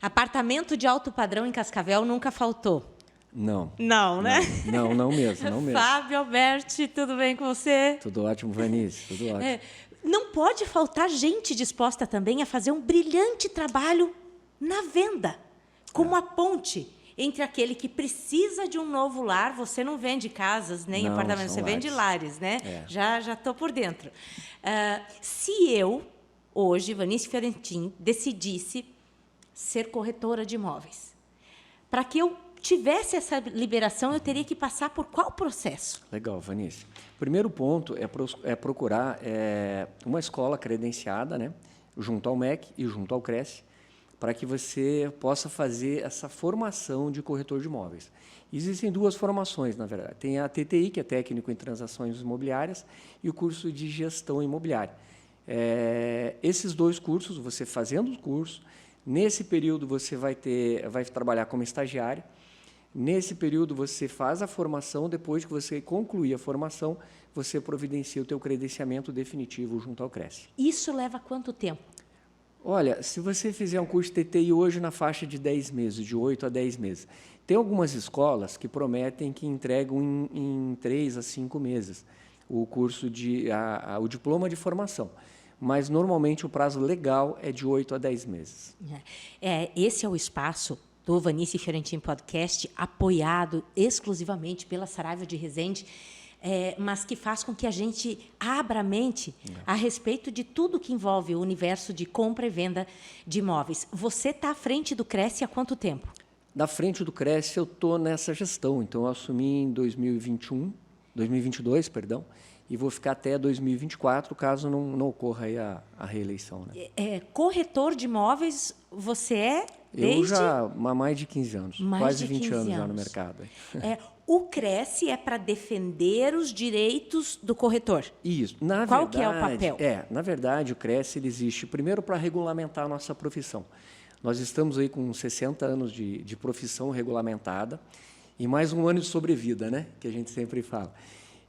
Apartamento de alto padrão em Cascavel nunca faltou. Não. Não, né? Não mesmo, não mesmo. Fábio, Alberti, tudo bem com você? Tudo ótimo, Vanice, tudo ótimo. Não pode faltar gente disposta também a fazer um brilhante trabalho na venda, como a ponte entre aquele que precisa de um novo lar. Você não vende casas nem apartamentos, você vende lares, né? Já estou por dentro. Se eu, hoje, Vanice Fiorentin, decidisse ser corretora de imóveis, para que eu tivesse essa liberação, eu teria que passar por qual processo? Legal, Vanice. Primeiro ponto é procurar uma escola credenciada, né, junto ao MEC e junto ao Cresce, para que você possa fazer essa formação de corretor de imóveis. Existem duas formações, na verdade. Tem a TTI, que é Técnico em Transações Imobiliárias, e o curso de Gestão Imobiliária. Esses dois cursos, você fazendo o curso, nesse período você vai trabalhar como estagiário. Nesse período você faz a formação, depois que você concluir a formação, você providencia o teu credenciamento definitivo junto ao Cresce. Isso leva quanto tempo? Olha, se você fizer um curso de TTI hoje na faixa de 10 meses, de 8 a 10 meses, tem algumas escolas que prometem que entregam em 3 a 5 meses o curso o diploma de formação. Mas, normalmente, o prazo legal é de 8 a 10 meses. Esse é o espaço do Vanice Fiorentin Podcast, apoiado exclusivamente pela Saraiva de Resende, mas que faz com que a gente abra a mente a respeito de tudo que envolve o universo de compra e venda de imóveis. Você está à frente do Cresce há quanto tempo? Da frente do Cresce, eu estou nessa gestão. Então, eu assumi em 2022, e vou ficar até 2024, caso não ocorra aí a reeleição. Né? Corretor de imóveis, você é desde... Eu já há mais de 15 anos, quase 20 anos já no mercado. O Cresce é para defender os direitos do corretor. Isso. Qual que é o papel? Na verdade, o Cresce ele existe primeiro para regulamentar a nossa profissão. Nós estamos aí com 60 anos de profissão regulamentada e mais um ano de sobrevida, né? Que a gente sempre fala.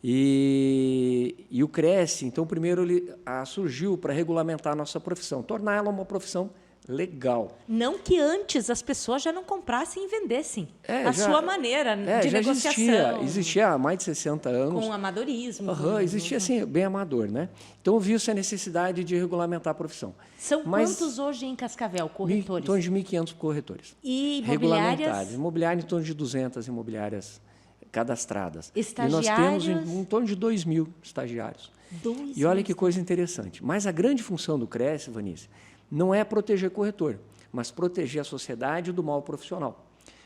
E o Cresce, então, primeiro ele surgiu para regulamentar a nossa profissão, torná-la uma profissão legal. Não que antes as pessoas já não comprassem e vendessem sua maneira de já negociação. Existia há mais de 60 anos. Com amadorismo. Existia assim, bem amador, né? Então, viu-se a necessidade de regulamentar a profissão. São quantos hoje em Cascavel, corretores? Em torno de 1.500 corretores. E imobiliárias? Imobiliária em torno de 200 imobiliárias cadastradas. Estagiários? E nós temos em torno de 2.000 estagiários. E olha que coisa interessante. Mas a grande função do Cresce, Vanice, não é proteger corretor, mas proteger a sociedade do mal profissional.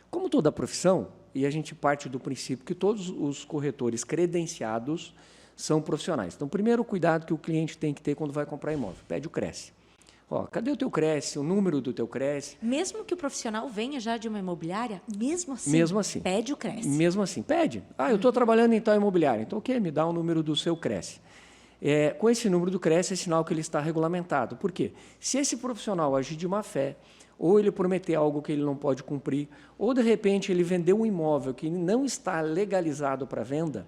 Como toda profissão, e a gente parte do princípio que todos os corretores credenciados são profissionais. Então, o primeiro cuidado que o cliente tem que ter quando vai comprar imóvel, pede o Cresce. Cadê o teu Cresce, o número do teu Cresce? Mesmo que o profissional venha já de uma imobiliária, mesmo assim, pede o Cresce. Mesmo assim, pede. Eu estou trabalhando em tal imobiliária, então me dá o número do seu Cresce. Com esse número do Cresce é sinal que ele está regulamentado. Por quê? Se esse profissional agir de má fé, ou ele prometer algo que ele não pode cumprir, ou, de repente, ele vender um imóvel que não está legalizado para venda,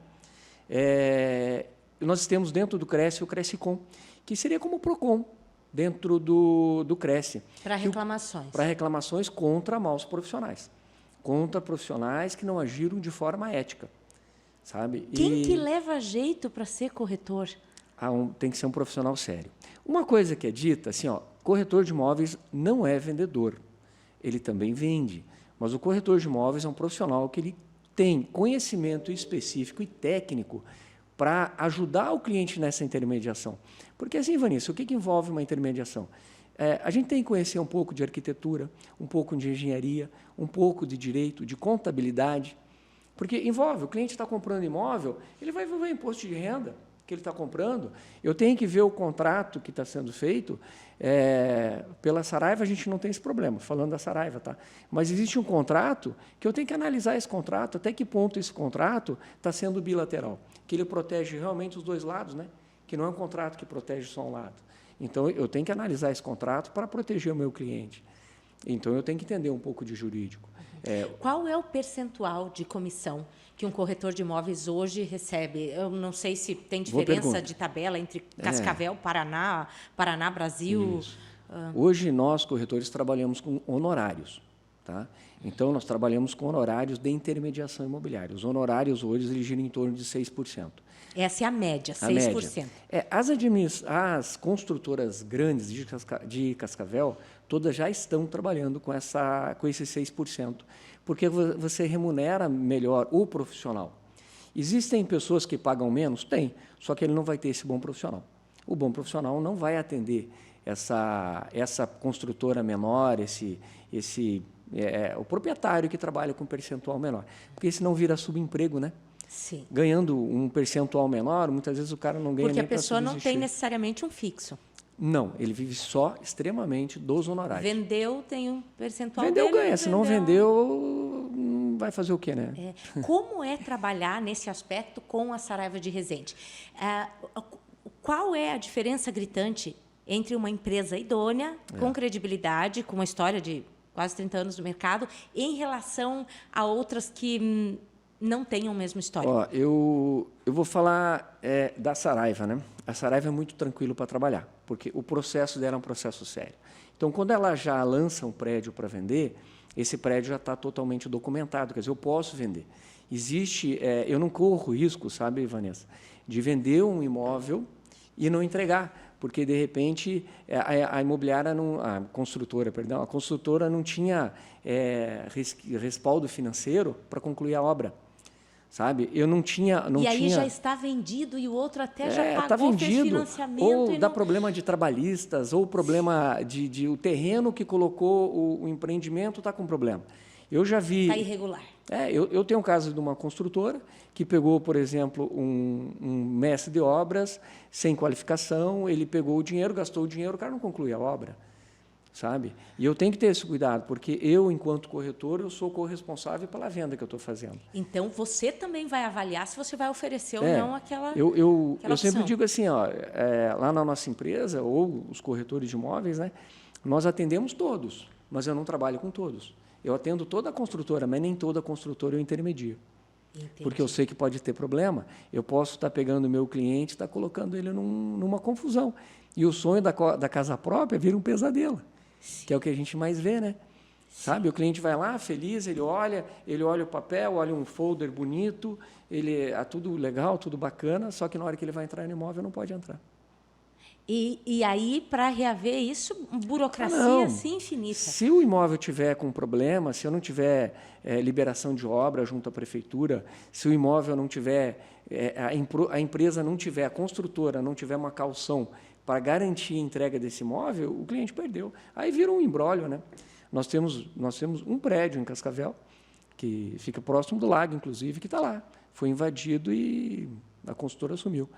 nós temos dentro do Cresce o Crescicom, que seria como o PROCON dentro do Cresce. Para reclamações. Para reclamações contra maus profissionais. Contra profissionais que não agiram de forma ética. Sabe? Quem que leva jeito para ser corretor? Tem que ser um profissional sério. Uma coisa que é dita, assim, corretor de imóveis não é vendedor. Ele também vende. Mas o corretor de imóveis é um profissional que ele tem conhecimento específico e técnico para ajudar o cliente nessa intermediação. Porque assim, Vanessa, o que envolve uma intermediação? A gente tem que conhecer um pouco de arquitetura, um pouco de engenharia, um pouco de direito, de contabilidade, porque envolve, o cliente está comprando imóvel, ele vai ver o imposto de renda que ele está comprando, eu tenho que ver o contrato que está sendo feito. Pela Saraiva a gente não tem esse problema, falando da Saraiva, tá? Mas existe um contrato que eu tenho que analisar esse contrato, até que ponto esse contrato está sendo bilateral, que ele protege realmente os dois lados, né? Que não é um contrato que protege só um lado. Então, eu tenho que analisar esse contrato para proteger o meu cliente. Então, eu tenho que entender um pouco de jurídico. Qual é o percentual de comissão que um corretor de imóveis hoje recebe? Eu não sei se tem diferença de tabela entre Cascavel, Paraná, Brasil. Hoje, nós, corretores, trabalhamos com honorários. Tá? Então, nós trabalhamos com honorários de intermediação imobiliária. Os honorários hoje eles giram em torno de 6%. Essa é a média, 6%. A média. As construtoras grandes de Cascavel, todas já estão trabalhando com esses 6%, porque você remunera melhor o profissional. Existem pessoas que pagam menos? Tem, só que ele não vai ter esse bom profissional. O bom profissional não vai atender essa construtora menor, o proprietário que trabalha com percentual menor, porque senão vira subemprego, né? Sim. Ganhando um percentual menor, muitas vezes o cara não ganha porque nem a pessoa para não subsistir. tem necessariamente um fixo. Não, ele vive só extremamente dos honorários. Vendeu, tem um percentual Vendeu, dele, ganha. Se não vendeu, vai fazer o quê, né? Como é trabalhar nesse aspecto com a Saraiva de Resende? Qual é a diferença gritante entre uma empresa idônea, com credibilidade, com uma história de quase 30 anos no mercado, em relação a outras que não tenham o mesmo histórico? Ó, eu vou falar da Saraiva, né? A Saraiva é muito tranquilo para trabalhar, porque o processo dela é um processo sério. Então, quando ela já lança um prédio para vender, esse prédio já está totalmente documentado, quer dizer, eu posso vender. Eu não corro risco, sabe, Vanessa, de vender um imóvel e não entregar, porque, de repente, a construtora não tinha respaldo financeiro para concluir a obra. Sabe? Eu não tinha... E aí já está vendido e o outro até já tá pagou, vendido, fez financiamento. Ou dá problema de trabalhistas, ou problema de o terreno que colocou o empreendimento está com problema. Eu já vi... Está irregular. Eu tenho um caso de uma construtora que pegou, por exemplo, um mestre de obras sem qualificação, ele pegou o dinheiro, gastou o dinheiro, o cara não conclui a obra. Sabe? E eu tenho que ter esse cuidado, porque eu, enquanto corretor, eu sou corresponsável pela venda que eu estou fazendo. Então, você também vai avaliar se você vai oferecer ou não aquela Eu aquela sempre opção. digo assim, lá na nossa empresa, ou os corretores de imóveis, né, nós atendemos todos, mas eu não trabalho com todos. Eu atendo toda a construtora, mas nem toda a construtora eu intermedio. Entendi. Porque eu sei que pode ter problema. Eu posso estar pegando o meu cliente e estar colocando ele numa confusão. E o sonho da casa própria vira um pesadelo. Sim. Que é o que a gente mais vê, né? Sabe? O cliente vai lá, feliz, ele olha o papel, olha um folder bonito, tudo legal, tudo bacana, só que na hora que ele vai entrar no imóvel não pode entrar. E aí, para reaver isso, burocracia assim infinita. Se o imóvel tiver com problema, se eu não tiver liberação de obra junto à prefeitura, se o imóvel não tiver, a empresa não tiver, a construtora não tiver uma caução para garantir a entrega desse imóvel, o cliente perdeu. Aí vira um imbróglio, né? Nós temos um prédio em Cascavel, que fica próximo do lago, inclusive, que está lá. Foi invadido e a construtora assumiu.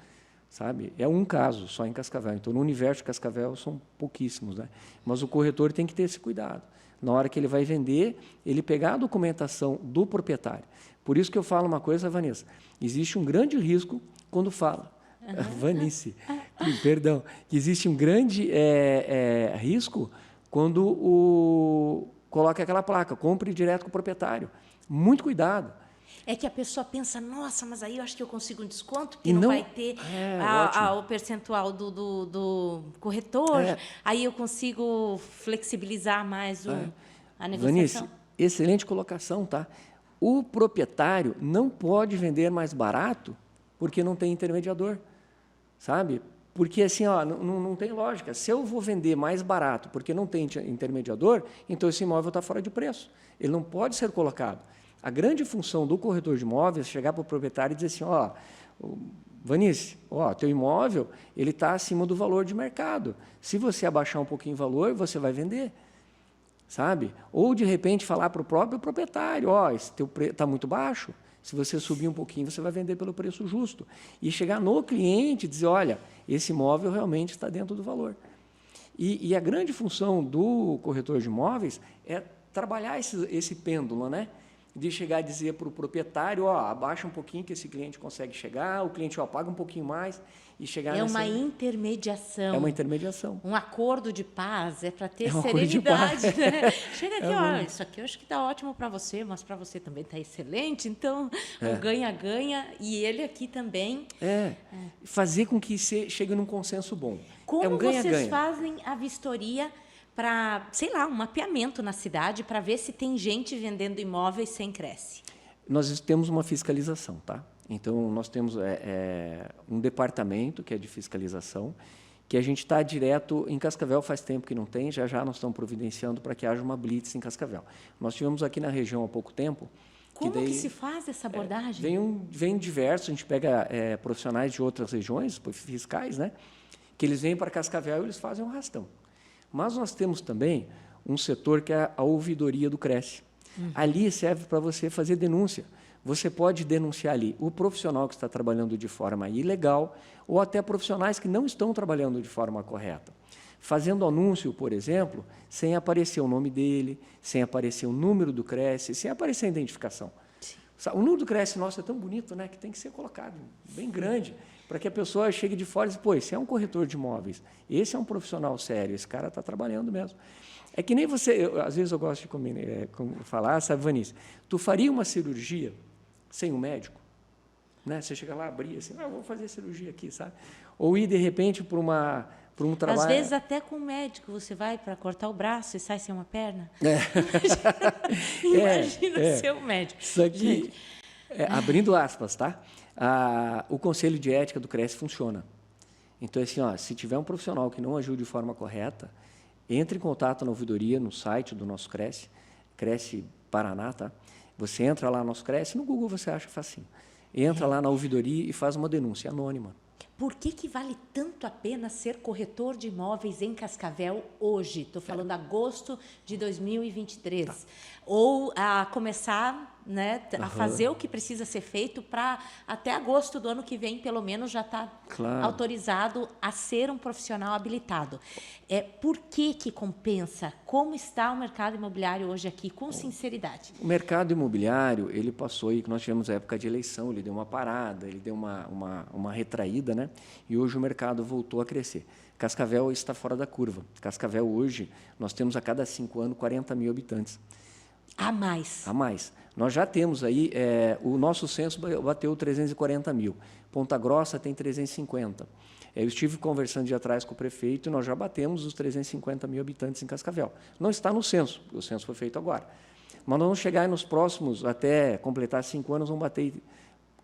Sabe? É um caso só em Cascavel. Então, no universo de Cascavel, são pouquíssimos. Né? Mas o corretor tem que ter esse cuidado. Na hora que ele vai vender, ele pegar a documentação do proprietário. Por isso que eu falo uma coisa, Vanessa. Existe um grande risco quando fala. Vanice, perdão. Existe um grande risco quando coloca aquela placa, compre direto com o proprietário. Muito cuidado. É que a pessoa pensa, nossa, mas aí eu acho que eu consigo um desconto, porque não vai ter o percentual do corretor, aí eu consigo flexibilizar mais a negociação. Vanice, excelente colocação, tá? O proprietário não pode vender mais barato porque não tem intermediador, sabe? Porque assim, não tem lógica. Se eu vou vender mais barato porque não tem intermediador, então esse imóvel está fora de preço. Ele não pode ser colocado. A grande função do corretor de imóveis é chegar para o proprietário e dizer assim, Vanice, teu imóvel ele está acima do valor de mercado. Se você abaixar um pouquinho o valor, você vai vender. Sabe? Ou, de repente, falar para o próprio proprietário, esse teu preço está muito baixo, se você subir um pouquinho, você vai vender pelo preço justo. E chegar no cliente e dizer, olha, esse imóvel realmente está dentro do valor. E a grande função do corretor de imóveis é trabalhar esse pêndulo, né? De chegar a dizer para o proprietário, abaixa um pouquinho que esse cliente consegue chegar, o cliente paga um pouquinho mais e chegar nessa... uma intermediação. É uma intermediação. Um acordo de paz, para ter acordo de serenidade. paz. Né? Chega aqui, isso aqui eu acho que está ótimo para você, mas para você também está excelente, então um ganha-ganha e ele aqui também. Fazer com que chegue num consenso bom. Como um ganha-ganha. vocês fazem a vistoria para, sei lá, um mapeamento na cidade para ver se tem gente vendendo imóveis sem Cresce? Nós temos uma fiscalização, tá? Então, nós temos um departamento que é de fiscalização, que a gente está direto em Cascavel, faz tempo que não tem, já já nós estamos providenciando para que haja uma blitz em Cascavel. Nós tivemos aqui na região há pouco tempo. Como que se faz essa abordagem? Vem diversos, a gente pega profissionais de outras regiões, fiscais, né? Que eles vêm para Cascavel e eles fazem um arrastão. Mas nós temos também um setor que é a ouvidoria do Cresce. Ali serve para você fazer denúncia. Você pode denunciar ali o profissional que está trabalhando de forma ilegal ou até profissionais que não estão trabalhando de forma correta. Fazendo anúncio, por exemplo, sem aparecer o nome dele, sem aparecer o número do Cresce, sem aparecer a identificação. Sim. O número do Cresce nosso é tão bonito, né, que tem que ser colocado bem grande, para que a pessoa chegue de fora e diz, pô, esse é um corretor de imóveis, esse é um profissional sério, esse cara está trabalhando mesmo. É que nem você, às vezes eu gosto de falar, sabe, Vanice, tu faria uma cirurgia sem um médico? Né? Você chega lá, abrir assim, vou fazer cirurgia aqui, sabe? Ou ir, de repente, para um trabalho... Às vezes, até com o médico, você vai para cortar o braço e sai sem uma perna. Imagina ser um médico. Isso aqui, abrindo aspas, tá? O Conselho de Ética do Cresce funciona. Então, assim, se tiver um profissional que não agiu de forma correta, entre em contato na ouvidoria, no site do nosso Cresce, Cresce Paraná, tá? Você entra lá no nosso Cresce, no Google você acha facinho. Entra lá na ouvidoria e faz uma denúncia anônima. Por que vale tanto a pena ser corretor de imóveis em Cascavel hoje? Estou falando agosto de 2023. Tá. Ou a começar, né, a fazer o que precisa ser feito para até agosto do ano que vem, pelo menos, já estar autorizado a ser um profissional habilitado. Por que compensa? Como está o mercado imobiliário hoje aqui, com sinceridade? O mercado imobiliário, ele passou aí, que nós tivemos a época de eleição, ele deu uma parada, ele deu uma retraída, né? E hoje o mercado voltou a crescer. Cascavel está fora da curva. Cascavel, hoje, nós temos a cada 5 anos 40 mil habitantes. A mais. A mais. Nós já temos aí, o nosso censo bateu 340 mil. Ponta Grossa tem 350. Eu estive conversando de atrás com o prefeito e nós já batemos os 350 mil habitantes em Cascavel. Não está no censo, o censo foi feito agora. Mas nós vamos chegar nos próximos, até completar 5 anos, vamos bater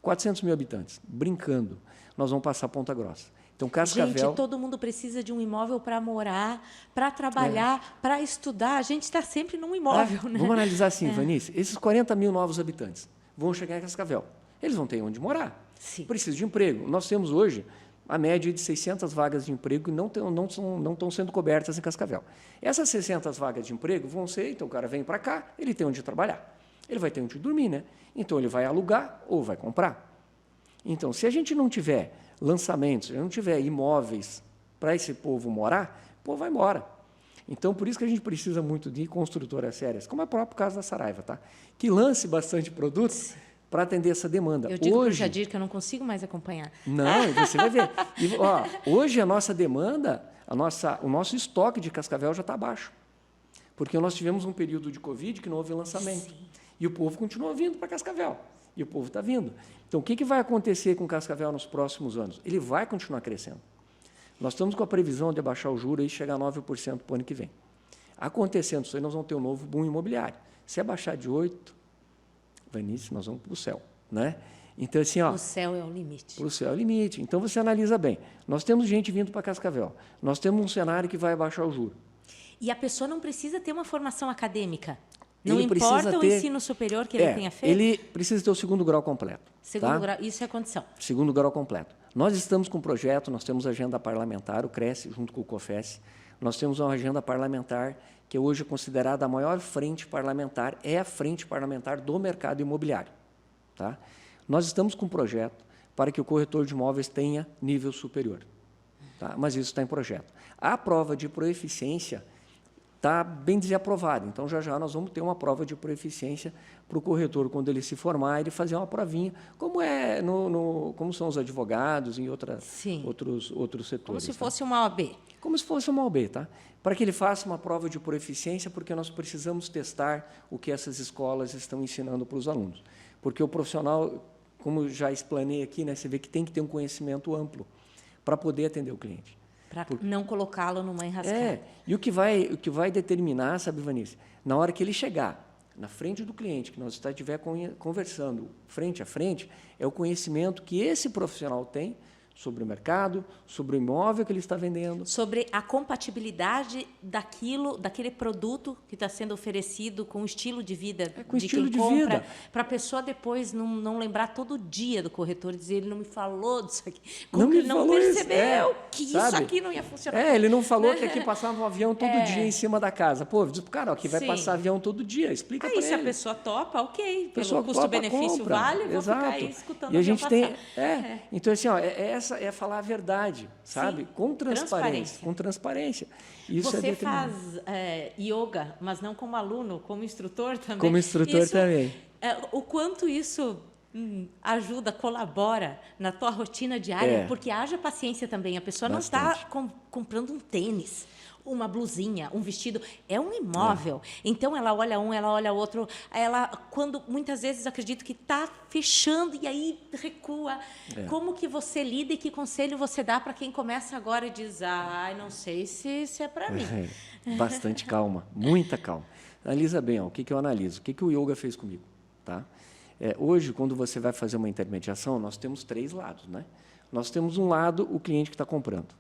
400 mil habitantes. Brincando, nós vamos passar Ponta Grossa. Então, Cascavel... Gente, todo mundo precisa de um imóvel para morar, para trabalhar, para estudar. A gente está sempre num imóvel, né? Vamos analisar assim, Vanice. Esses 40 mil novos habitantes vão chegar em Cascavel. Eles vão ter onde morar. Sim. Precisam de emprego. Nós temos hoje a média de 600 vagas de emprego que não estão sendo cobertas em Cascavel. Essas 600 vagas de emprego vão ser... Então, o cara vem para cá, ele tem onde trabalhar. Ele vai ter onde dormir, né? Então, ele vai alugar ou vai comprar. Então, se a gente não tiver lançamentos, se não tiver imóveis para esse povo morar, o povo vai embora. Então, por isso que a gente precisa muito de construtoras sérias, como é o próprio caso da Saraiva, tá? Que lance bastante produtos para atender essa demanda. Eu digo para o Jadir que eu não consigo mais acompanhar. Não, você vai ver. E, hoje a nossa demanda, o nosso estoque de Cascavel já está baixo. Porque nós tivemos um período de Covid que não houve lançamento. Sim. E o povo continua vindo para Cascavel. E o povo está vindo. Então, o que vai acontecer com Cascavel nos próximos anos? Ele vai continuar crescendo. Nós estamos com a previsão de abaixar o juro e chegar a 9% para o ano que vem. Acontecendo isso aí, nós vamos ter um novo boom imobiliário. Se abaixar de 8%, Vanice, nós vamos para o céu. Né? Então, assim, o céu é o limite. O céu é o limite. Então, você analisa bem. Nós temos gente vindo para Cascavel. Nós temos um cenário que vai abaixar o juro. E a pessoa não precisa ter uma formação acadêmica. Não importa o ensino superior que ele tenha feito? Ele precisa ter o 2º grau completo. Segundo grau, isso é condição. 2º grau completo. Nós estamos com um projeto, nós temos agenda parlamentar, o Cresce, junto com o COFES. Nós temos uma agenda parlamentar que hoje é considerada a maior frente parlamentar, é a frente parlamentar do mercado imobiliário. Tá? Nós estamos com um projeto para que o corretor de imóveis tenha nível superior. Tá? Mas isso está em projeto. A prova de proeficiência está bem desaprovado. Então, já já nós vamos ter uma prova de proeficiência para o corretor, quando ele se formar, ele fazer uma provinha, como como são os advogados em outros setores. Como se fosse uma OAB. Como se fosse uma OAB, tá? Para que ele faça uma prova de proeficiência, porque nós precisamos testar o que essas escolas estão ensinando para os alunos. Porque o profissional, como já explanei aqui, né, você vê que tem que ter um conhecimento amplo para poder atender o cliente. Para não colocá-lo numa enrascada. E o que vai determinar, sabe, Vanice, na hora que ele chegar na frente do cliente, que nós estiver conversando frente a frente, é o conhecimento que esse profissional tem sobre o mercado, sobre o imóvel que ele está vendendo. Sobre a compatibilidade daquele produto que está sendo oferecido com o estilo de vida com o estilo quem de compra, vida. para a pessoa depois não lembrar todo dia do corretor e dizer, ele não me falou disso aqui. Como Como que ele não percebeu que sabe? isso aqui não ia funcionar. Ele não falou que aqui passava um avião todo dia em cima da casa. Pô, diz pro cara, aqui vai Sim. passar avião todo dia, explica para ele. Aí se a pessoa topa, ok, pessoa pelo custo-benefício vale, vou ficar aí escutando e a gente tem passar. Então assim, essa é falar a verdade, sabe? Sim. Com transparência, com transparência. Isso Você é faz yoga, mas não como aluno, como instrutor também. Como instrutor também. O quanto isso ajuda, colabora na tua rotina diária, porque haja paciência também. A pessoa não está comprando um tênis, uma blusinha, um vestido, é um imóvel. Então ela olha um, ela olha outro, quando muitas vezes acredito que está fechando e aí recua. Como que você lida e que conselho você dá para quem começa agora e diz, não sei se é para mim. Bastante calma, muita calma. Analisa bem, o que eu analiso, o que o yoga fez comigo, tá? Hoje, quando você vai fazer uma intermediação, nós temos 3 lados, né? Nós temos um lado, o cliente que está comprando,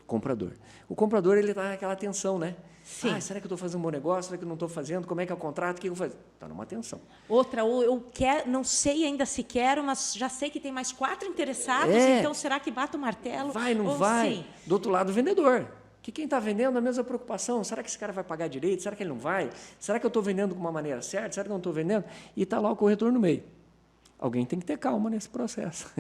o comprador. O comprador, ele está naquela tensão, né? Sim. Será que eu estou fazendo um bom negócio? Será que eu não estou fazendo? Como é que é o contrato? O que eu vou fazer? Está numa tensão. Outra, eu quero, não sei ainda se quero, mas já sei que tem mais 4 interessados, então será que bato o martelo? Vai, não vai? Sim. Do outro lado, o vendedor. Que quem está vendendo, a mesma preocupação. Será que esse cara vai pagar direito? Será que ele não vai? Será que eu estou vendendo de uma maneira certa? Será que eu não estou vendendo? E está lá o corretor no meio. Alguém tem que ter calma nesse processo.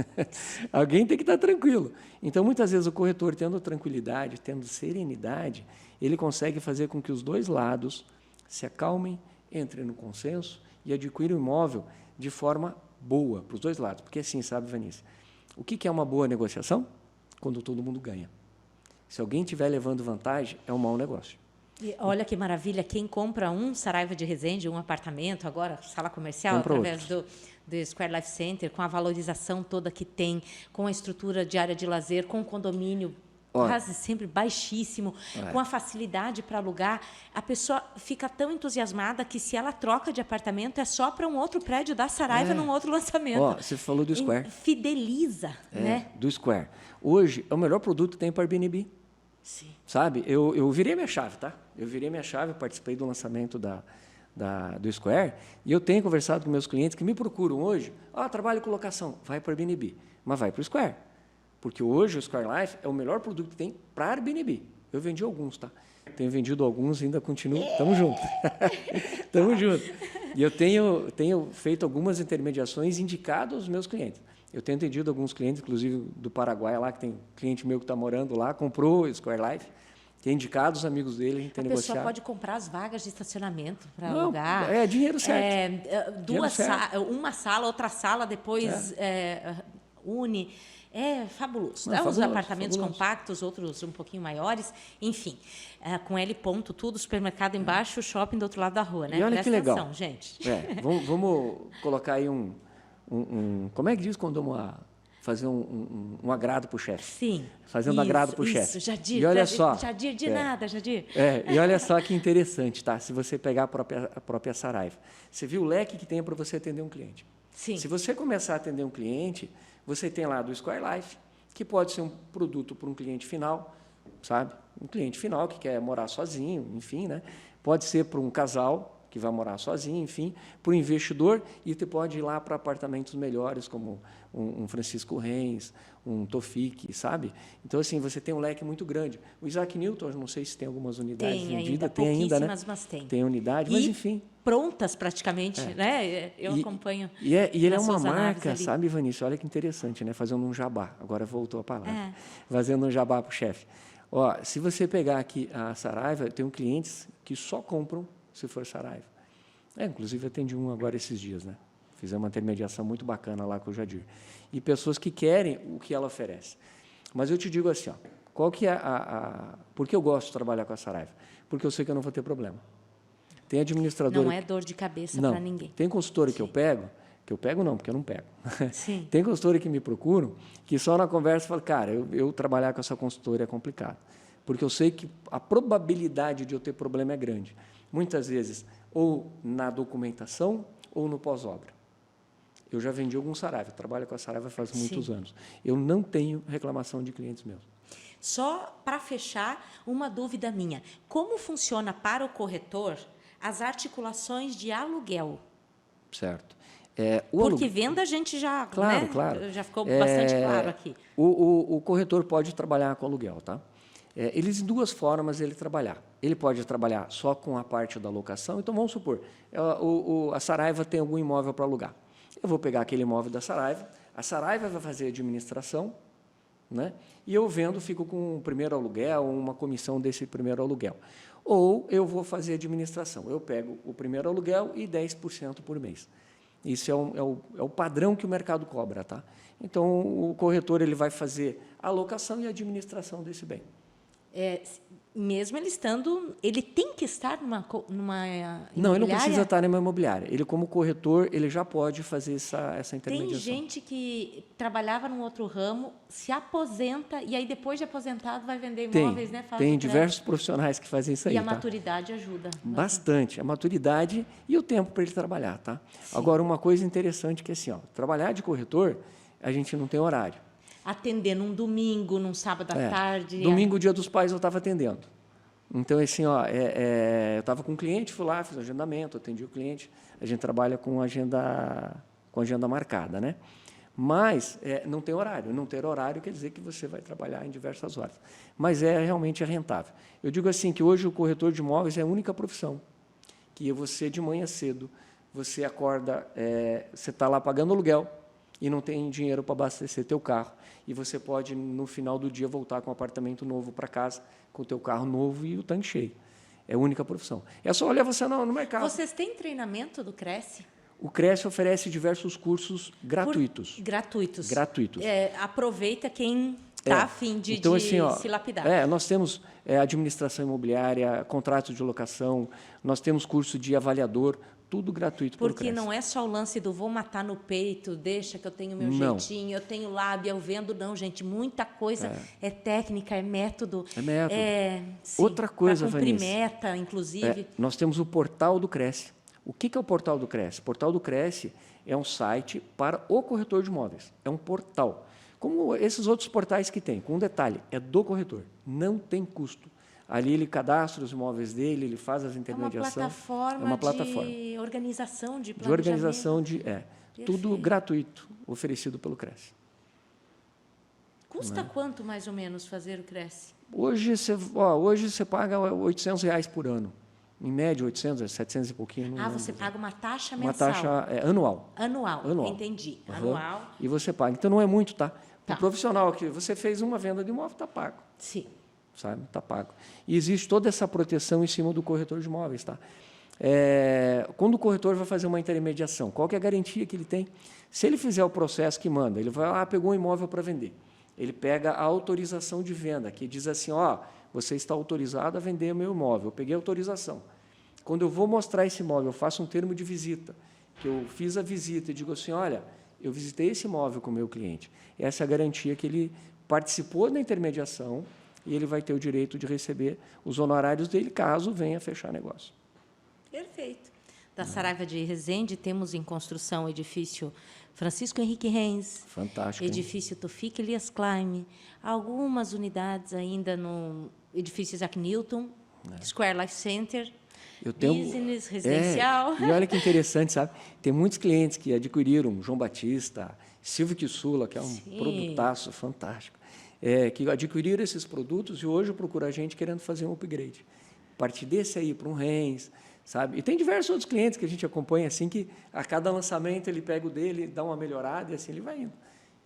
Alguém tem que estar tranquilo. Então, muitas vezes, o corretor, tendo tranquilidade, tendo serenidade, ele consegue fazer com que os 2 lados se acalmem, entrem no consenso e adquiram o imóvel de forma boa para os 2 lados. Porque assim, sabe, Vanice, o que é uma boa negociação? Quando todo mundo ganha. Se alguém estiver levando vantagem, é um mau negócio. E olha que maravilha, quem compra um Saraiva de Resende, um apartamento, agora sala comercial, compra através do Square Life Center, com a valorização toda que tem, com a estrutura de área de lazer, com o condomínio quase sempre baixíssimo, com a facilidade para alugar, a pessoa fica tão entusiasmada que se ela troca de apartamento é só para um outro prédio da Saraiva num outro lançamento. Você falou do Square. Fideliza, né? Do Square. Hoje, é o melhor produto que tem para Airbnb. Sim. Sabe? Eu virei minha chave, tá? Eu virei minha chave, participei do lançamento do Square, e eu tenho conversado com meus clientes que me procuram hoje, trabalho com locação, vai para o Airbnb, mas vai para o Square. Porque hoje o Square Life é o melhor produto que tem para Airbnb. Eu vendi alguns, tá? Tenho vendido alguns e ainda continuo. Tamo junto. Tamo junto. E eu tenho feito algumas intermediações indicadas aos meus clientes. Eu tenho atendido alguns clientes, inclusive do Paraguai, lá, que tem cliente meu que está morando lá, comprou o Square Life. Tem indicado os amigos dele, a gente tem negociado. A pessoa pode comprar as vagas de estacionamento para alugar. É dinheiro certo. Uma sala, outra sala, depois une. É fabuloso. Os apartamentos compactos, outros um pouquinho maiores, enfim. Com L ponto, tudo, supermercado embaixo, shopping do outro lado da rua, né? E olha que legal. Atenção, gente. Vamos colocar aí como é que diz quando fazer um agrado para o chefe? Sim. Fazendo agrado para o chefe. Jadir. E olha só. Jadir de nada, Jadir. E olha só que interessante, tá? Se você pegar a própria Saraiva. Você viu o leque que tem para você atender um cliente. Sim. Se você começar a atender um cliente, você tem lá do Square Life, que pode ser um produto para um cliente final, sabe? Um cliente final que quer morar sozinho, enfim, né? Pode ser para um casal que vai morar sozinho, enfim, para o investidor, e você pode ir lá para apartamentos melhores, como um Francisco Reis, um Tofik, sabe? Então, assim, você tem um leque muito grande. O Isaac Newton, eu não sei se tem algumas unidades vendidas. Tem ainda, né? Mas tem. Tem unidade, mas enfim. Prontas, praticamente, né? Eu acompanho. E ele é uma marca, sabe, Vanice? Olha que interessante, né? Fazendo um jabá. Agora voltou a palavra. Fazendo um jabá para o chefe. Se você pegar aqui a Saraiva, eu tenho clientes que só compram se for Saraiva. Inclusive, atendi um agora esses dias, né? Fizemos uma intermediação muito bacana lá com o Jadir. E pessoas que querem o que ela oferece. Mas eu te digo assim, qual que é por que eu gosto de trabalhar com a Saraiva? Porque eu sei que eu não vou ter problema. Tem administrador... Não é dor de cabeça para ninguém. Tem consultora que eu pego, Que eu pego não, porque eu não pego. Sim. Tem consultora que me procuram, que só na conversa fala, cara, eu trabalhar com essa consultora é complicado, porque eu sei que a probabilidade de eu ter problema é grande. Muitas vezes, ou na documentação, ou no pós-obra. Eu já vendi algum Saraiva, trabalho com a Saraiva faz muitos anos. Eu não tenho reclamação de clientes meus. Só para fechar, uma dúvida minha. Como funciona para o corretor as articulações de aluguel? Certo. Porque venda a gente já, claro, né? claro. Já ficou bastante claro aqui. O corretor pode trabalhar com aluguel, tá? Eles, de duas formas, ele trabalhar. Ele pode trabalhar só com a parte da locação. Então, vamos supor, a Saraiva tem algum imóvel para alugar. Eu vou pegar aquele imóvel da Saraiva, a Saraiva vai fazer a administração, né? E eu vendo, fico com o primeiro aluguel, uma comissão desse primeiro aluguel. Ou eu vou fazer a administração. Eu pego o primeiro aluguel e 10% por mês. Isso é o padrão que o mercado cobra, tá? Então, o corretor ele vai fazer a alocação e a administração desse bem. Mesmo ele estando, ele tem que estar numa imobiliária? Não, ele não precisa estar numa imobiliária. Ele, como corretor, ele já pode fazer essa intermediação. Tem gente que trabalhava num outro ramo, se aposenta e aí depois de aposentado vai vender imóveis, né? Tem diversos profissionais que fazem isso aí. E a maturidade ajuda. Bastante. A maturidade e o tempo para ele trabalhar, tá? Sim. Agora, uma coisa interessante que é assim, ó, trabalhar de corretor, a gente não tem horário. Atender num domingo, num sábado à tarde. Domingo, Dia dos Pais, eu estava atendendo. Então, assim, ó, eu estava com um cliente, fui lá, fiz agendamento, atendi o cliente. A gente trabalha com agenda marcada, né? Mas não tem horário. Não ter horário quer dizer que você vai trabalhar em diversas horas. Mas realmente é rentável. Eu digo assim que hoje o corretor de imóveis é a única profissão que você, de manhã cedo, você acorda, você está lá pagando aluguel e não tem dinheiro para abastecer teu carro. E você pode, no final do dia, voltar com um apartamento novo para casa, com o teu carro novo e o tanque cheio. É a única profissão. É só olhar você no mercado. Vocês têm treinamento do Cresce? O Cresce oferece diversos cursos gratuitos. Gratuitos. Gratuitos. Aproveita quem está a fim de, então, assim, se lapidar. Nós temos administração imobiliária, contratos de locação, nós temos curso de avaliador, tudo gratuito pelo Porque Cresce. não é só o lance do vou matar no peito, deixa que eu tenho meu jeitinho, eu tenho lábia, eu vendo. Não, gente, muita coisa é técnica, é método. É método. Sim, outra coisa, para cumprir Vanice, meta, inclusive. nós temos o portal do Cresce. O que é o portal do Cresce? O portal do Cresce é um site para o corretor de imóveis. É um portal. Como esses outros portais que tem, com um detalhe, é do corretor, não tem custo. Ali ele cadastra os imóveis dele, ele faz as intermediações. É uma plataforma de organização, de planejamento. De organização, tudo gratuito, oferecido pelo Cresce. Custa quanto, mais ou menos, fazer o Cresce? Hoje você paga R$800 por ano. Em média, 800, 700 e pouquinho. Você paga uma taxa uma mensal? Uma taxa anual. Anual, entendi. Anual. E você paga. Então, não é muito, tá? O profissional que você fez uma venda de imóvel, está pago. Sim. Sabe? Está pago. E existe toda essa proteção em cima do corretor de imóveis, tá? Quando o corretor vai fazer uma intermediação, qual que é a garantia que ele tem? Se ele fizer o processo que manda, ele vai lá, pegou um imóvel para vender. Ele pega a autorização de venda, que diz assim, você está autorizado a vender o meu imóvel. Eu peguei a autorização. Quando eu vou mostrar esse imóvel, eu faço um termo de visita, que eu fiz a visita e digo assim, olha, eu visitei esse imóvel com o meu cliente. Essa é a garantia que ele participou da intermediação e ele vai ter o direito de receber os honorários dele, caso venha fechar negócio. Perfeito. Da Saraiva de Resende, temos em construção o edifício Francisco Henrique Reis. Fantástico. Edifício Tufik Elias Klein. Algumas unidades ainda no edifício Isaac Newton, Square Life Center, business, residencial. E olha que interessante, sabe? Tem muitos clientes que adquiriram João Batista, Silvio Kissula, que é um produtaço fantástico, que adquiriram esses produtos e hoje procura a gente querendo fazer um upgrade. A partir desse aí para um Reis, sabe? E tem diversos outros clientes que a gente acompanha assim que a cada lançamento ele pega o dele, dá uma melhorada e assim ele vai indo.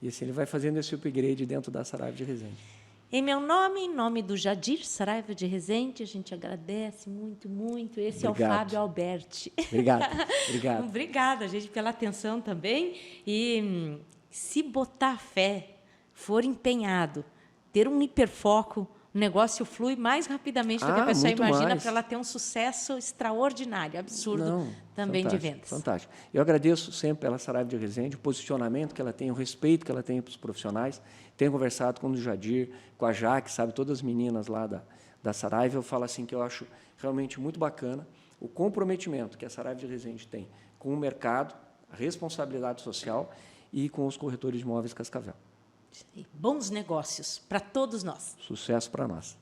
E assim ele vai fazendo esse upgrade dentro da Saraiva de Resende. Em meu nome, em nome do Jadir Saraiva de Resende, a gente agradece muito, muito. Esse é o Fábio Alberti. Obrigado. Obrigada, gente, pela atenção também. E se botar fé, for empenhado, ter um hiperfoco, o negócio flui mais rapidamente do que a pessoa muito imagina mais. para ela ter um sucesso extraordinário, absurdo também de vendas. Fantástico. Eu agradeço sempre pela Saraiva de Resende, o posicionamento que ela tem, o respeito que ela tem para os profissionais. Tenho conversado com o Jadir, com a Jaque, sabe, todas as meninas lá da Saraiva. Eu falo assim que eu acho realmente muito bacana o comprometimento que a Saraiva de Resende tem com o mercado, a responsabilidade social e com os corretores de imóveis Cascavel. Bons negócios para todos nós. Sucesso para nós.